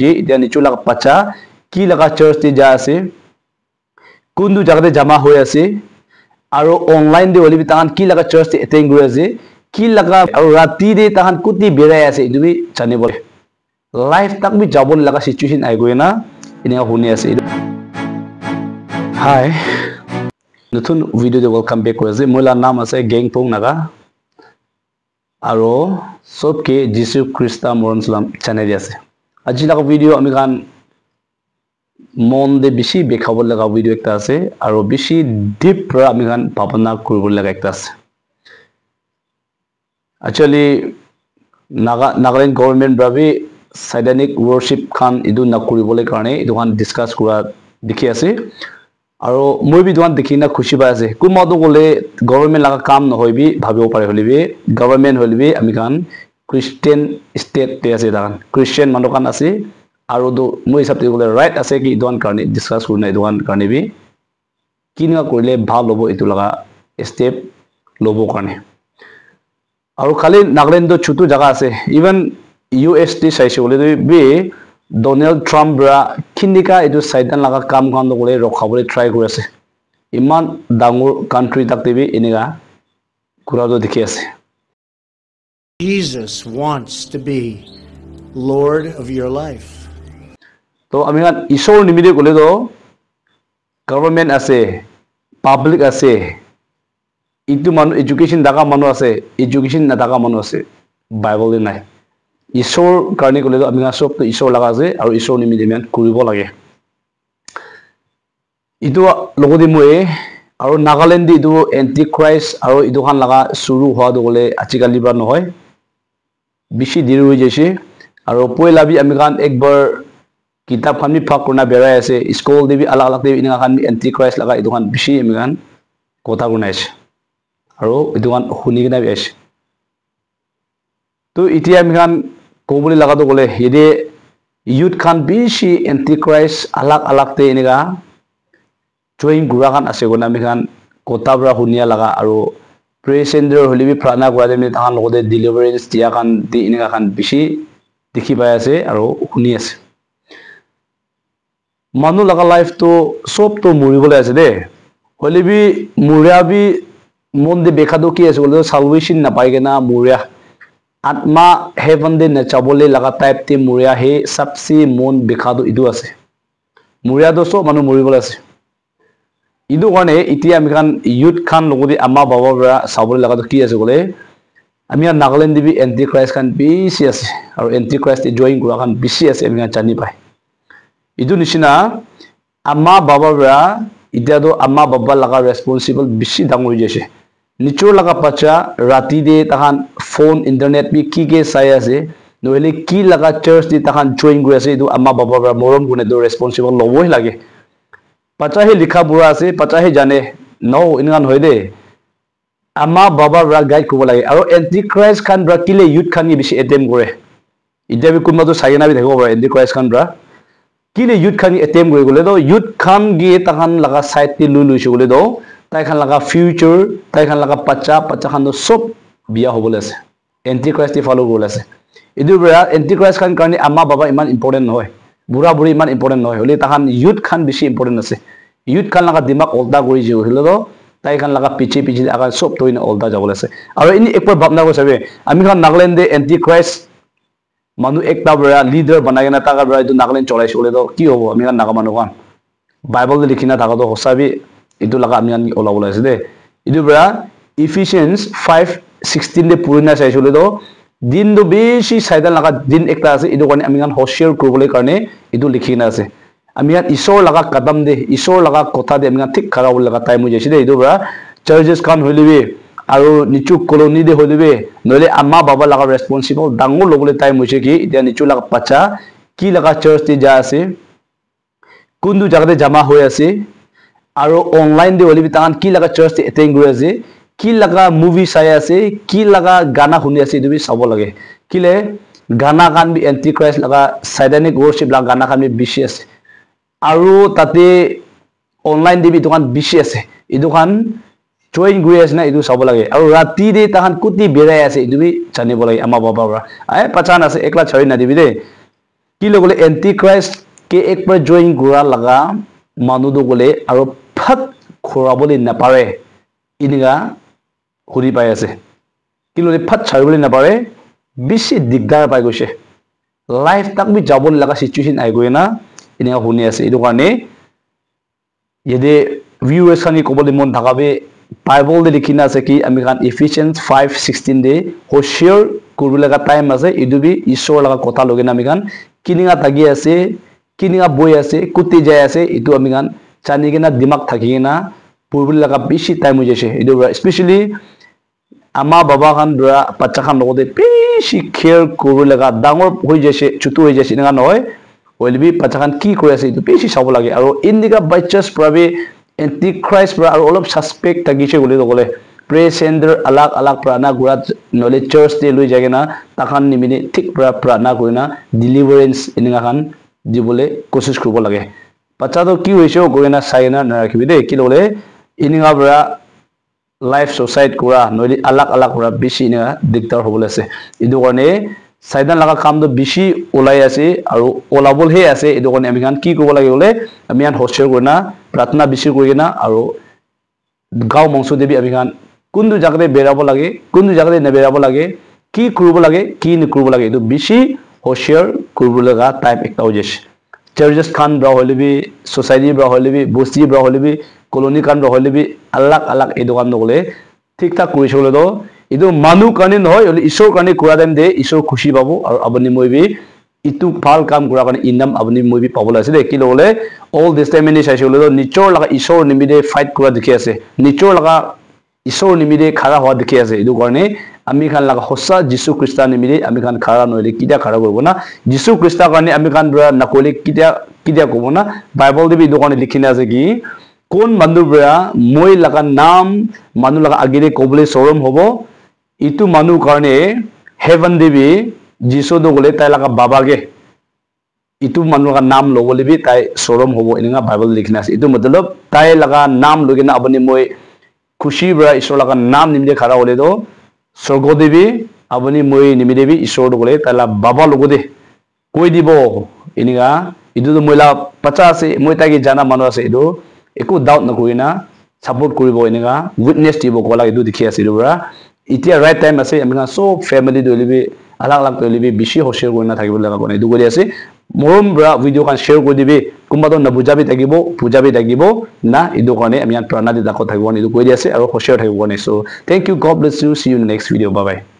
এতিয়া নিচু লাগা পাচা কি লাগা চাৰ্চ তে যা আছে কোনটো জায়গাতে জমা হৈ আছে আৰু অনলাইন দে হলি তাহান কি লাগা চাৰ্চ তে এটেন্ড কৰি আছে কি লাগা আৰু ৰাতি দে তাহান কুতি বেৰাই আছে ইটো বি জানিব লাইফ তাক বি যাব লাগা সিচুয়েশন আই গৈ না ইনে শুনি আছে হাই নতুন ভিডিও দে ওয়েলকাম ব্যাক কৰি আছে মোলা নাম আছে গেংপং নাগা আৰু সবকে যিশু খ্ৰিস্টা মৰণ সালাম চ্যানেল আছে আজি লাগা ভিডিও আমি গান মন দে বেশি বেখাব লাগা ভিডিও একটা আছে আৰু বেশি ডিপ পৰা আমি গান ভাবনা কৰিব লাগা একটা আছে actually Nagaland government bravi Satanic worship khan idu na kuribole karone idu khan discuss kura dikhi ase aro moi bi duan dikhi na khushi ba ase kumadu gole government laga kam no hoibi bhabibo pare holibe government holibe ami khan Christian state te ase dagan Christian manokan ase aro do moi hisab te gole right ase ki duan karone discuss kurna duan karone bi kinga korile bhal lobo itu laga step lobo karone আৰু খালি নাগালেণ্ড ছোটো জায়গা আছে even UST চাইছে বলে B Donald Trump bra খিনিকা এটো সাইডান লাগা কাম কাম কৰে ৰখাবলৈ ট্ৰাই কৰি আছে ইমান ডাঙৰ কান্ট্ৰি তাকতে বি এনেগা কুৰাটো দেখি আছে Jesus wants to be Lord of your life তো আমি ঈশ্বৰ নিমিতে কলে তো গভর্নমেন্ট আছে পাবলিক আছে itu manu education daga manu ase education na daga manu ase bible de nai ishor karne kole ami sob to ishor laga ase aru ishor nimi demian kuribo lage itu logodi moe aru Nagaland itu antichrist aru itu khan laga suru hwa do gole achikali bar nohoy bishi diri hoi jaise aru poila bi ami khan ekbar kitab khan mi phak kurna berai ase school de bi alag alag de inga khan antichrist laga itu khan bishi ami khan kotha gunaise আৰু ইদুৱান শুনি কিনা বেছ তো ইতিয়া আমি গান কোবলি লাগাটো গলে হেদে youth খান বেছি এন্টিক্রাইস্ট আলাগ আলাগ তে এনেগা জয়িং গুৰা খান আছে গনা আমি গান কোতাবৰা শুনিয়া লাগা আৰু প্ৰেসেন্ডাৰ হলিবি প্ৰাণা গুৰা দে তাহান লগতে ডেলিভাৰেন্স দিয়া খান দি এনেগা খান বেছি দেখি পাই আছে আৰু শুনি আছে মানুহ লাগা লাইফ তো সব তো মৰিবলৈ আছে দে হলিবি মুৰাবি মন দে বেখাদো কি আছে বলে সালভেশন না পাইগে না মুরিয়া আত্মা হেভেন দে না চাবলে লাগা টাইপ তে মুরিয়া হে সবসে মন বেখাদো ইদু আছে মুরিয়া দোসো মানু মরিবলে আছে ইদু কারণে ইতিয়া আমি খান ইউথ খান লগদি আমা বাবা বরা সাবলে লাগা কি আছে বলে আমি নাগাল্যান্ড দিবি এন্টিক্রাইস্ট খান বেশি আছে আর এন্টিক্রাইস্ট জয়িং গুরা খান বেশি আছে আমি জানি পাই ইদু নিচিনা আমা বাবা বরা ইতিয়া তো আমা বাবা লাগা রেসপন্সিবল বেশি ডাঙর হই যাইছে নিচৰ লাগা পাচা ৰাতি দে তাহান ফোন ইন্টারনেট বি কি কে চাই আছে নহলে কি লাগা চার্চ দি তাহান জয়েন কৰি আছে ইদু আমা বাবা বৰা মৰম গুনে do ৰেসপন্সিবল লবই লাগে পাচা হে লিখা বুৰা আছে পাচা হে জানে নো ইনগান হৈ দে আমা বাবা বৰা গাইড কৰিব লাগে আৰু এন্টিক্ৰাইস্ট খান বৰা কিলে ইউথ খান বেছি এটেম কৰে ইতিয়া বি কোনবাটো চাইনা বি থাকিব পাৰে এন্টিক্ৰাইস্ট খান বৰা কিলে ইউথ খান এটেম কৰি গলে তো ইউথ খান গে তাহান লাগা সাইড তে লুইছে গলে তো তাই খান লাগা ফিউচার তাই খান লাগা পাচা খান সব বিয়া হবলে আছে এন্টিক্রাইস্ট ফলো করলে আছে ইদু বৰা এন্টিক্ৰাইস্ট খান কাৰণে আমা বাবা ইমান ইম্পর্টেন্ট নহয় বুঢ়া বুঢ়ী ইমান ইম্পর্টেন্ট নহয় হলে তাহান ইউথ খান বেছি ইম্পর্টেন্ট আছে ইউথ খান লাগা দিমাগ উল্টা কৰি যে হলে তো তাই খান লাগা পিছে পিছে আগা সব তইনা উল্টা যাবলে আছে আৰু ইনি একবাৰ ভাবনা কৰি চাবে আমি খান নাগালেণ্ডে এন্টিক্ৰাইস্ট মানুহ একটা বৰা লিডাৰ বনাই না টাকা বৰা ইদু নাগালেণ্ড চলাইছে হলে তো কি হ'ব আমি খান নাগা মানুহ খান বাইবেল লিখি না থাকাটো হসাবি itu laga ami ola ola ase de idu bra Ephesians 5:16 de purina saisule do din do beshi saidan laga din ekta ase idu kane ami gan hoshiyar kuribole karone idu likhina ase ami gan ishor laga kadam de ishor laga kotha de ami gan thik karabole laga time ho jaise de idu bra churches kan hoilibe aru nichu colony de hoilibe nole amma baba laga responsible dangor lobole time hoise ki itia nichu laga pacha ki laga church de ja ase kundu jagate jama hoi ase আৰু online দে হলিবি তাহান কি লাগা search তে attend কৰি আছে কি লাগা movie চাই আছে কি লাগা গানা শুনি আছে ইদু বি চাব লাগে কিলে গানা গান বি এন্টিক্রাইস্ট লাগা সাইডানিক ওয়ার্শিপ লাগা গানা খান বি বেছি আছে আৰু তাতে অনলাইন দিবি দোকান বেছি আছে ইদু খান জয়েন কৰি আছে না ইদু চাব লাগে আৰু ৰাতি দে তাহান কুতি বেৰাই আছে ইদু বি জানিব লাগে আমা বাবা বৰা আই পাচান আছে একলা ছয় না দিবি দে কি লগলে এন্টিক্ৰাইষ্ট কে এক পৰা জয়েন কৰা লগা মানুহ গলে আৰু ফাট খৰাবলৈ নাপাৰে ইনিগা ঘূৰি পাই আছে কি লগলে ফাট চাৰিবলৈ নাপাৰে বেছি দিগদাৰ পাই গৈছে লাইফ তাক বি যাব লগা সিচুৱেশ্যন আই গৈ না ইনিগা শুনি আছে এইটো কাৰণে যদি ভিউয়াৰ্স খানি কবলৈ মন থাকাবে বাইবেল দে লিখিনা আছে কি আমি কান এফিচিয়েন্স 5:16 দে হোশিয়াৰ কৰিব লগা টাইম আছে ইদু বি ঈশ্বৰ লগা কথা লগে না আমি কান কিনিঙা থাকি আছে কিনিঙা বই আছে কুতি যায় আছে ইটো আমি কান জানি কিনা দিমাগ থাকি কিনা পূৰ্ব লগা বেছি টাইম হৈ যাইছে ইটো স্পেশালি আমা বাবা খান দৰা বাচ্চা খান লগতে বেছি কেয়াৰ কৰিব লগা ডাঙৰ হৈ যাইছে চুটু হৈ যাইছে না নহয় হইলবি বাচ্চা খান কি কৰি আছে ইটো বেছি চাব লাগে আৰু ইন্দিকা বাচ্চাস প্ৰবি এন্টিক্ৰাইষ্ট পৰা আৰু অলপ সাসপেক্ট থাকিছে বুলি গলে প্ৰে সেন্ডাৰ আলাগ আলাগ প্ৰাণা গুৰাত নলে চাৰ্চ তে লৈ যায় না তাখান নিমিনি ঠিক প্ৰাণা কৰিনা ডেলিভাৰেন্স ইনিগা খান দিবলে কোশিশ কৰিব লাগে বাচ্চাটো কি হৈছে গয়না চাইনা নাৰাখিবি দে কি ললে ইনিগা পৰা লাইফ সুসাইড কৰা নলি আলাগ আলাগ কৰা বেছি ইনিগা দিগদাৰ হ'বলৈ আছে ইদু কাৰণে সাইদান লাগা কামটো বেছি ওলাই আছে আৰু ওলাবল হে আছে ইদু কাৰণে আমি কান কি কৰিব লাগে বলে আমি আন হোস্টেল কৰিনা প্ৰাৰ্থনা বেছি কৰিনা আৰু গাঁও মংস দেবী আমি কান কোনটো জাগাতে বেৰাব লাগে কোনটো জাগাতে নেবেৰাব লাগে কি কৰিব লাগে কি নকৰিব লাগে ইদু বেছি হোস্টেল কৰিব লগা টাইম একটা হৈ যাইছে চাৰ্চেছ খান ব্ৰা হলিবি সোসাইটি ব্ৰা হলিবি বস্তি ব্ৰা হলিবি কলোনি কান ব্ৰা হলিবি আলাগ আলাগ এই দোকান নগলে ঠিক ঠাক কৰিছলে তো ইদু মানুহ কাৰণে নহয় ঈশ্বৰ কাৰণে কৰা টাইম দে ঈশ্বৰ খুশি পাব আৰু আপুনি মইবি ইটু ভাল কাম কৰা কাৰণে ইনাম আপুনি মইবি পাবলৈ আছে দে কি লগলে অল দিস টাইম ইনি চাইছলে তো নিচৰ লগা ঈশ্বৰ নিমিদে ফাইট কৰা দেখি আছে নিচৰ লগা ঈশ্বৰ নিমিদে খাৰা হোৱা দেখি আছে ইদু কাৰণে আমি খান লগা হসা যীশু খ্ৰীষ্ট নিমিদে আমি খান খাৰা নহলে কিটা খাৰা কৰিব না যীশু খ্ৰীষ্টৰ কাৰণে আমি খান ব্ৰা নকলে কিটা ক'ব না বাইবেল দেবি ইদু কাৰণে লিখিনা আছে কি কোন মানুহ ব্ৰা মই লগা নাম মানুহ লগা আগিৰে কবলে শৰম হ'ব ইটু মানুহ কাৰণে হেভেন দেবি যিশু দগলে তাই লগা বাবাগে ইটু মানুহ লগা নাম লবলেবি তাই শৰম হ'ব এনেকা বাইবেল লিখিনা আছে ইটু মতলব তাই লগা নাম লগিনা আপুনি মই খুশি ব্ৰা ঈশ্বৰ লগা নাম নিমিদে খাৰা হলে তো স্বৰ্গ দেবি আপুনি মই নিমিদেবি ঈশ্বৰ দগলে তাই লগা বাবা লগদে কৈ দিব এনেকা ইটু মইলা পাচা আছে মই তাকে জানা মানুহ আছে ইটু একো ডাউট নকৰিনা সাপোৰ্ট কৰিব এনেকা উইটনেছ দিব কলা ইটু দেখি আছে ইটু ব্ৰা ইতিয়া ৰাইট টাইম আছে আমি সব ফ্যামিলি দলিবি আলাগ আলাগ দলিবি বেছি হোস্টেল কৰি না থাকিব লগা কোনে ইটু কৰি আছে মৰম ব্ৰা ভিডিও কান শেয়াৰ কৰি দিবি কোনবাটো নবুজাবি থাকিব বুজাবি থাকিব না ইদু কাৰণে আমি প্ৰাণা দি তাকো থাকিব ইদু কৰি আছে আৰু হোস্টেল থাকিব কোনে so thank you God bless you see you next video bye by